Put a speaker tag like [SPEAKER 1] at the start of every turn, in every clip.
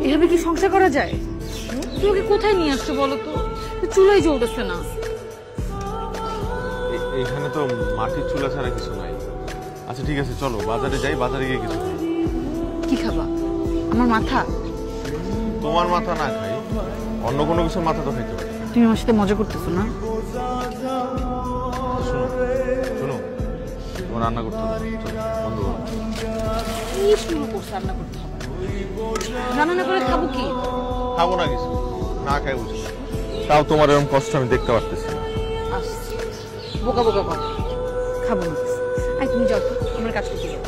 [SPEAKER 1] এভাবে কি সংসার করা যায়? তুই ওকে কোথায় নিয়ে আসছো বলো তো? চুলাই জ্বলতেছে না।
[SPEAKER 2] এখানে তো মাটির চুলা ছাড়া কিছু নাই। আচ্ছা ঠিক আছে, চলো বাজারে যাই, বাজারে গিয়ে কিছু।
[SPEAKER 1] কি খাবা? আমার মাথা?
[SPEAKER 2] তোমার মাথা না খাই, অন্য কোনো কিছুর মাথা তো খাইতে পারি।
[SPEAKER 1] তুমি আমার সাথে মজা করতেছো না?
[SPEAKER 2] শোনো শোনো, তোমার রান্না করতে হবে, বন্ধ করো।
[SPEAKER 1] কি শুরু করছো রান্না করতে হবে? রান্না না করে খাবো কি?
[SPEAKER 2] খাবো না কিছু, না খাই বুঝি। তাও তোমার এরকম কষ্ট আমি দেখতে পারতেছি না।
[SPEAKER 1] বোকা বোকা কথা, খাবো না। আই তুমি যাও, আমার কাজ করতে যাও।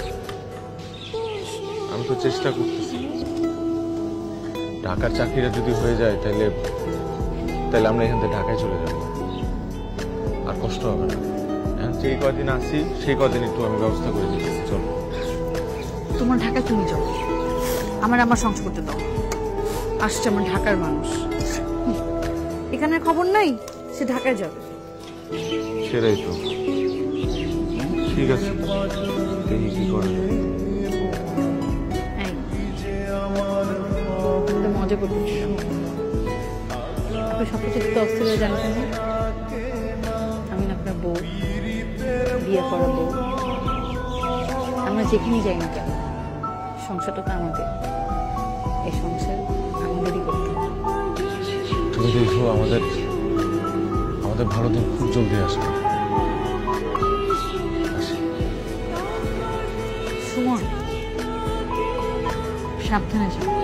[SPEAKER 2] আমি তো চেষ্টা করতেছি। ঢাকার চাকরিটা যদি হয়ে যায় তাহলে আমরা এখান থেকে ঢাকায় চলে যাব, আর কষ্ট হবে না। এখন যেই কদিন আসি সেই কদিন একটু আমি ব্যবস্থা করে দিচ্ছি। চলো
[SPEAKER 1] তোমার ঢাকায় তুমি যাও, আমার সংসার করতে দাও। আসছে আমার ঢাকার মানুষ, এখানে খবর নাই, সে ঢাকায় যাবে।
[SPEAKER 2] সেটাই তো, ঠিক আছে, দেখি কি করে।
[SPEAKER 1] মজা করতে সবকিছু অস্থির হয়ে জানতেন আমি না আপনার বউ, বিয়ে করা বউ। আমরা যেখানেই যাই না কেন, সংসারটা তো আমাদের, এই সংসার আমাদেরই করতে হবে।
[SPEAKER 2] তুমি দেখো আমাদের ভালো দিন খুব জলদি আসবে।
[SPEAKER 1] সুমন, সাবধানে যাও।